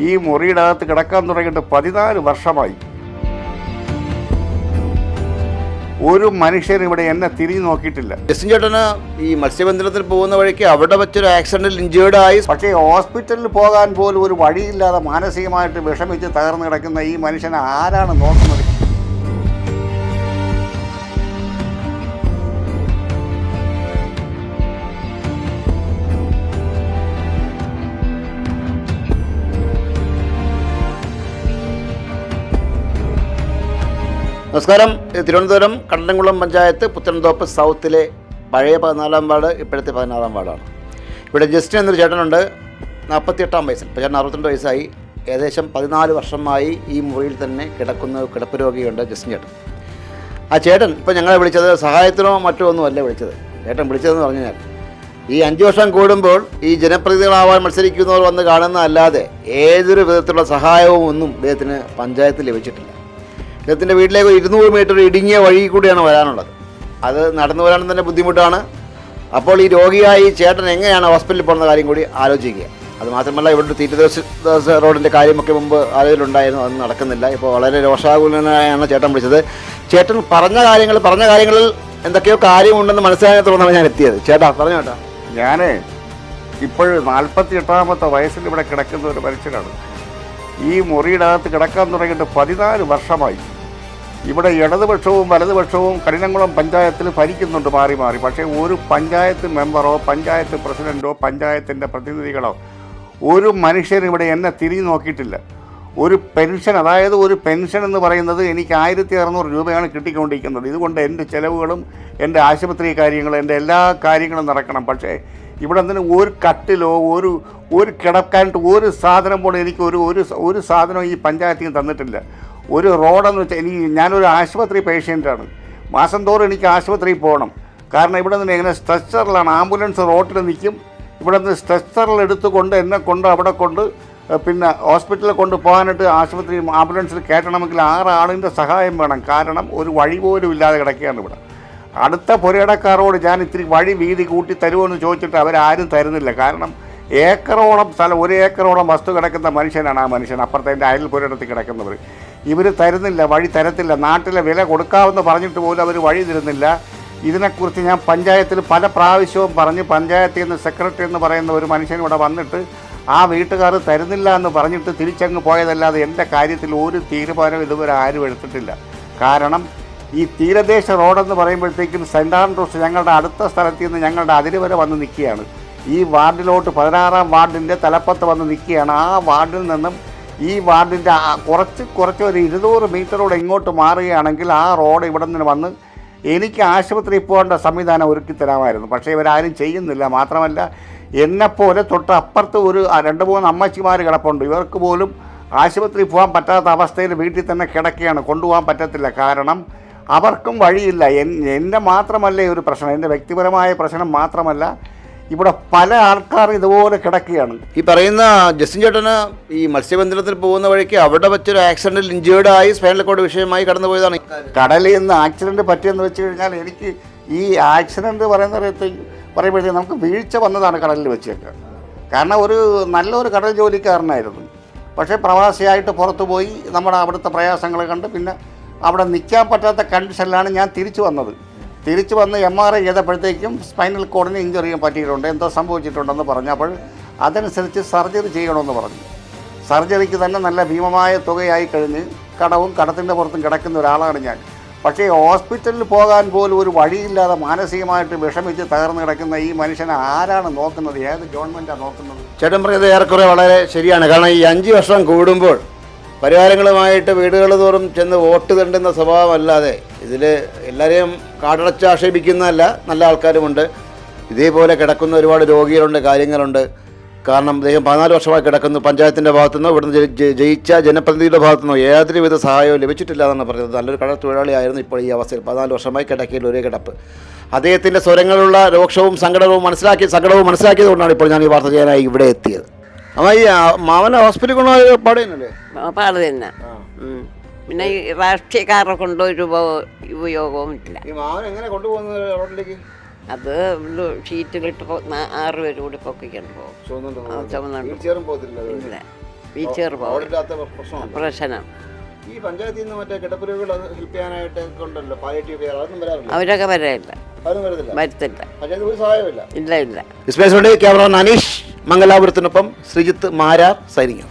ഈ മുറിയുടെ അകത്ത് കിടക്കാൻ തുടങ്ങിയിട്ട് 14 വർഷമായി. ഒരു മനുഷ്യൻ ഇവിടെ എന്നെ തിരിഞ്ഞു നോക്കിയിട്ടില്ല. ജസ്റ്റിൻ ചേട്ടന് ഈ മത്സ്യബന്ധനത്തിൽ പോകുന്ന വഴിക്ക് അവിടെ വെച്ചൊരു ആക്സിഡന്റിൽ ഇഞ്ചേർഡ് ആയി. പക്ഷേ ഹോസ്പിറ്റലിൽ പോകാൻ പോലും ഒരു വഴിയില്ലാതെ മാനസികമായിട്ട് വിഷമിച്ച് തകർന്നു കിടക്കുന്ന ഈ മനുഷ്യനെ ആരാണ് നോക്കുന്നത്? നമസ്കാരം. തിരുവനന്തപുരം കണ്ടംകുളം പഞ്ചായത്ത് പുത്തൻതോപ്പ് സൗത്തിലെ പഴയ 14-ാം വാർഡ്, ഇപ്പോഴത്തെ 16-ാം വാർഡാണ്. ഇവിടെ ജസ്റ്റിൻ എന്നൊരു ചേട്ടനുണ്ട്. 48-ാം വയസ്സിൽ, ഇപ്പോൾ ചേട്ടൻ 62 വയസ്സായി. ഏകദേശം 14 വർഷമായി ഈ മുറിയിൽ തന്നെ കിടപ്പ് രോഗിയുണ്ട് ജസ്റ്റിൻ ചേട്ടൻ. ആ ചേട്ടൻ ഇപ്പോൾ ഞങ്ങളെ വിളിച്ചത് സഹായത്തിനോ മറ്റോ ഒന്നുമല്ല വിളിച്ചത്. ചേട്ടൻ വിളിച്ചതെന്ന് പറഞ്ഞു കഴിഞ്ഞാൽ, ഈ 5 വർഷം കൂടുമ്പോൾ ഈ ജനപ്രതിനിധികളാവാൻ മത്സരിക്കുന്നവർ വന്ന് കാണുന്നതല്ലാതെ ഏതൊരു വിധത്തിലുള്ള സഹായവും ഒന്നും ഇദ്ദേഹത്തിന് പഞ്ചായത്ത് ലഭിച്ചിട്ടില്ല. ഇദ്ദേഹത്തിൻ്റെ വീട്ടിലേക്ക് 200 മീറ്റർ ഇടുങ്ങിയ വഴി കൂടിയാണ് വരാനുള്ളത്. അത് നടന്നു വരാൻ തന്നെ ബുദ്ധിമുട്ടാണ്. അപ്പോൾ ഈ രോഗിയായി ചേട്ടൻ എങ്ങനെയാണ് ഹോസ്പിറ്റലിൽ പോകുന്ന കാര്യം കൂടി ആലോചിക്കുക. അതുമാത്രമല്ല, ഇവിടെ തീരദേശ റോഡിൻ്റെ കാര്യമൊക്കെ മുമ്പ് ആലോചനയിലുണ്ടായിരുന്നു. അതൊന്നും നടക്കുന്നില്ല. ഇപ്പോൾ വളരെ രോഷാകുലനായാണ് ചേട്ടൻ വിളിച്ചത്. ചേട്ടൻ പറഞ്ഞ കാര്യങ്ങളിൽ എന്തൊക്കെയോ കാര്യമുണ്ടെന്ന് മനസ്സിലാകാൻ തുടർന്നാണ് ഞാൻ എത്തിയത്. ചേട്ടാ പറഞ്ഞു. ചേട്ടാ, ഞാൻ ഇപ്പോഴും 48-ാമത്തെ വയസ്സിൽ ഇവിടെ കിടക്കുന്ന ഒരു മനുഷ്യനാണ്. ഈ മുറിയുടെ അകത്ത് കിടക്കാൻ തുടങ്ങിയിട്ട് 14 വർഷമായി. ഇവിടെ ഇടതുപക്ഷവും വലതുപക്ഷവും കഠിനംകുളം പഞ്ചായത്തിൽ ഭരിക്കുന്നുണ്ട് മാറി മാറി. പക്ഷേ ഒരു പഞ്ചായത്ത് മെമ്പറോ പഞ്ചായത്ത് പ്രസിഡൻറ്റോ പഞ്ചായത്തിൻ്റെ പ്രതിനിധികളോ ഒരു മനുഷ്യൻ ഇവിടെ എന്നെ തിരിഞ്ഞു നോക്കിയിട്ടില്ല. ഒരു പെൻഷൻ, അതായത് ഒരു പെൻഷൻ എന്ന് പറയുന്നത് എനിക്ക് 1600 രൂപയാണ് കിട്ടിക്കൊണ്ടിരിക്കുന്നത്. ഇതുകൊണ്ട് എൻ്റെ ചിലവുകളും എൻ്റെ ആശുപത്രി കാര്യങ്ങളും എൻ്റെ എല്ലാ കാര്യങ്ങളും നടക്കണം. പക്ഷേ ഇവിടെ നിന്ന് ഒരു കട്ടിലോ ഒരു കിടക്കാനായിട്ട് ഒരു സാധനം പോലും എനിക്ക് ഒരു സാധനവും ഈ പഞ്ചായത്തിൽ തന്നിട്ടില്ല. ഒരു റോഡെന്ന് വെച്ചാൽ ഞാനൊരു ആശുപത്രി പേഷ്യൻ്റാണ്. മാസം തോറും എനിക്ക് ആശുപത്രിയിൽ പോകണം. കാരണം ഇവിടെ നിന്ന് എങ്ങനെ സ്ട്രെച്ചറിലാണ്, ആംബുലൻസ് റോട്ടിൽ നിൽക്കും. ഇവിടെ നിന്ന് സ്ട്രെച്ചറിൽ എടുത്തുകൊണ്ട് എന്നെ കൊണ്ട് അവിടെ കൊണ്ട് പിന്നെ ഹോസ്പിറ്റലിൽ കൊണ്ട് പോകാനായിട്ട് ആശുപത്രി ആംബുലൻസിൽ കയറ്റണമെങ്കിൽ 6 ആളിൻ്റെ സഹായം വേണം. കാരണം ഒരു വഴി പോലും ഇല്ലാതെ കിടക്കുകയാണ് ഇവിടെ. അടുത്ത പുരയിടക്കാരോട് ഞാൻ ഇത്തിരി വഴി വീതി കൂട്ടി തരുമെന്ന് ചോദിച്ചിട്ട് അവരാരും തരുന്നില്ല. കാരണം ഏക്കറോളം സ്ഥലം, 1 ഏക്കറോളം വസ്തു കിടക്കുന്ന മനുഷ്യനാണ് ആ മനുഷ്യൻ. അപ്പുറത്തെ എൻ്റെ അയൽ പുരയിടത്തിൽ കിടക്കുന്നവർ. ഇവർ തരുന്നില്ല, വഴി തരത്തില്ല. നാട്ടിലെ വില കൊടുക്കാമെന്ന് പറഞ്ഞിട്ട് പോലും അവർ വഴി തരുന്നില്ല. ഇതിനെക്കുറിച്ച് ഞാൻ പഞ്ചായത്തിൽ പല പ്രാവശ്യവും പറഞ്ഞ്, പഞ്ചായത്തിൽ നിന്ന് സെക്രട്ടറി എന്ന് പറയുന്ന ഒരു മനുഷ്യൻ ഇവിടെ വന്നിട്ട് ആ വീട്ടുകാർ തരുന്നില്ല എന്ന് പറഞ്ഞിട്ട് തിരിച്ചങ്ങ് പോയതല്ലാതെ എൻ്റെ കാര്യത്തിൽ ഒരു തീരുമാനം ഇതുവരെ ആരും എടുത്തിട്ടില്ല. കാരണം ഈ തീരദേശ റോഡെന്ന് പറയുമ്പോഴത്തേക്കും സെൻറ് ആൻഡ്രൂസ് ഞങ്ങളുടെ അടുത്ത സ്ഥലത്ത് നിന്ന് ഞങ്ങളുടെ അതിര് വരെ വന്ന് നിൽക്കുകയാണ്. ഈ വാർഡിലോട്ട് 16-ാം വാർഡിൻ്റെ തലപ്പത്ത് വന്ന് നിൽക്കുകയാണ്. ആ വാർഡിൽ നിന്നും ഈ വാർഡിൻ്റെ കുറച്ച് ഒരു 200 മീറ്ററോടെ ഇങ്ങോട്ട് മാറുകയാണെങ്കിൽ ആ റോഡ് ഇവിടെ നിന്ന് വന്ന് എനിക്ക് ആശുപത്രിയിൽ പോകേണ്ട സംവിധാനം ഒരുക്കി തരാമായിരുന്നു. പക്ഷേ ഇവരാരും ചെയ്യുന്നില്ല. മാത്രമല്ല, എന്നെപ്പോലെ തൊട്ട് അപ്പുറത്ത് ഒരു 2-3 അമ്മച്ചിമാർ കിടപ്പുണ്ട്. ഇവർക്ക് പോലും ആശുപത്രിയിൽ പോകാൻ പറ്റാത്ത അവസ്ഥയിൽ വീട്ടിൽ തന്നെ കിടക്കുകയാണ്. കൊണ്ടുപോകാൻ പറ്റത്തില്ല. കാരണം അവർക്കും വഴിയില്ല. എൻ്റെ മാത്രമല്ല ഒരു പ്രശ്നം, എൻ്റെ വ്യക്തിപരമായ പ്രശ്നം മാത്രമല്ല, ഇവിടെ പല ആൾക്കാർ ഇതുപോലെ കിടക്കുകയാണ്. ഈ പറയുന്ന ജസ്റ്റിൻ ചേട്ടന് ഈ മത്സ്യബന്ധനത്തിൽ പോകുന്ന വഴിക്ക് അവിടെ വെച്ചൊരു ആക്സിഡന്റിൽ ഇഞ്ചേർഡ് ആയി സ്പൈനൽ കോഡ് വിഷയമായി കടന്നു പോയതാണ്. കടലിൽ നിന്ന് ആക്സിഡൻറ്റ് പറ്റിയെന്ന് വെച്ച് കഴിഞ്ഞാൽ, എനിക്ക് ഈ ആക്സിഡൻറ്റ് പറയുമ്പോഴത്തേക്ക് നമുക്ക് വീഴ്ച വന്നതാണ് കടലിൽ വെച്ചേക്കുക. കാരണം നല്ലൊരു കടൽ ജോലിക്കാരനായിരുന്നു. പക്ഷേ പ്രവാസിയായിട്ട് പുറത്തു പോയി നമ്മുടെ അവിടുത്തെ പ്രയാസങ്ങൾ കണ്ട് പിന്നെ അവിടെ നിൽക്കാൻ പറ്റാത്ത കണ്ടീഷനിലാണ് ഞാൻ തിരിച്ചു വന്നത്. തിരിച്ചു വന്ന് MRI ചെയ്തപ്പോഴത്തേക്കും സ്പൈനൽ കോഡിന് ഇഞ്ചുറി പറ്റിയിട്ടുണ്ട്, എന്തോ സംഭവിച്ചിട്ടുണ്ടെന്ന് പറഞ്ഞപ്പോൾ അതനുസരിച്ച് സർജറി ചെയ്യണമെന്ന് പറഞ്ഞു. സർജറിക്ക് തന്നെ നല്ല ഭീമമായ തുകയായി കഴിഞ്ഞ് കടവും കടത്തിൻ്റെ പുറത്തും കിടക്കുന്ന ഒരാളാണ് ഞാൻ. പക്ഷേ ഹോസ്പിറ്റലിൽ പോകാൻ പോലും ഒരു വഴിയില്ലാതെ മാനസികമായിട്ട് വിഷമിച്ച് തകർന്നു കിടക്കുന്ന ഈ മനുഷ്യനെ ആരാണ് നോക്കുന്നത്? ഏത് ഗവൺമെൻറ്റാണ് നോക്കുന്നത്? ചേട്ടൻ പറഞ്ഞത് ഏറെക്കുറെ വളരെ ശരിയാണ്. കാരണം ഈ 5 വർഷം കൂടുമ്പോൾ പരിഹാരങ്ങളുമായിട്ട് വീടുകൾ തോറും ചെന്ന് വോട്ട് തണ്ടുന്ന സ്വഭാവമല്ലാതെ ഇതിൽ എല്ലാവരെയും കാടടച്ച് ആക്ഷേപിക്കുന്നതല്ല, നല്ല ആൾക്കാരുമുണ്ട്. ഇതേപോലെ കിടക്കുന്ന ഒരുപാട് രോഗികളുണ്ട്, കാര്യങ്ങളുണ്ട്. കാരണം അദ്ദേഹം 14 വർഷമായി കിടക്കുന്നു. പഞ്ചായത്തിൻ്റെ ഭാഗത്തുനിന്നോ ഇവിടുന്ന് ജയിച്ച ജനപ്രതിനിധിയുടെ ഭാഗത്തുനിന്നോ യാതൊരുവിധ സഹായവും ലഭിച്ചിട്ടില്ല എന്നാണ് പറഞ്ഞത്. നല്ലൊരു കടത്തൊഴിലാളിയായിരുന്നു. ഇപ്പോൾ ഈ അവസ്ഥയിൽ 14 വർഷമായി കിടക്കയിൽ ഒരേ കിടപ്പ്. അദ്ദേഹത്തിൻ്റെ സ്വരങ്ങളുള്ള രോക്ഷവും സങ്കടവും മനസ്സിലാക്കിയത് കൊണ്ടാണ് ഇപ്പോൾ ഞാൻ ഈ വാർത്ത ചെയ്യാനായി ഇവിടെ എത്തിയത്. അമ്മ, ഈ മാമനെ ഹോസ്പിറ്റലിൽ കൊണ്ടുപോയ പാട് തന്നെയല്ലേ? പാട് തന്നെ. പിന്നെ ഈ രാഷ്ട്രീയക്കാരെ കൊണ്ടൊരു ഉപയോഗവും ഇല്ല. ഈ മാമൻ എങ്ങനെ കൊണ്ടുപോകുന്നത് റോഡിലേക്ക്? അത് ഷീറ്റിലിട്ട് 6 പേര് കൂടി പൊക്കിക്കൊണ്ട് പോകും. ചുമന്നുണ്ട് ഇല്ല. വീൽ ചെയർ പോകും റോഡില്ലാത്ത പ്രശ്നമുണ്ട്. പ്രശ്നം. ഈ പഞ്ചായത്തിൽ നിന്ന് മറ്റേ കിടപ്പുരോഗികൾ ഹെൽപ്പ് ചെയ്യാനായിട്ട് ഉണ്ടല്ലോ, പാലിയേറ്റീവ് കെയർ, അതൊന്നും വരാറില്ല. അവരൊക്കെ വരയില്ല, അതൊന്നും വരുന്നില്ല. വരുത്തില്ല. പഞ്ചായത്ത് ഒരു സഹായമില്ല. ഇല്ല ഇല്ല. ക്യാമറ അനീഷ് മംഗലാപുരത്തിനൊപ്പം ശ്രീജിത്ത് മാരാർ സൈനിക.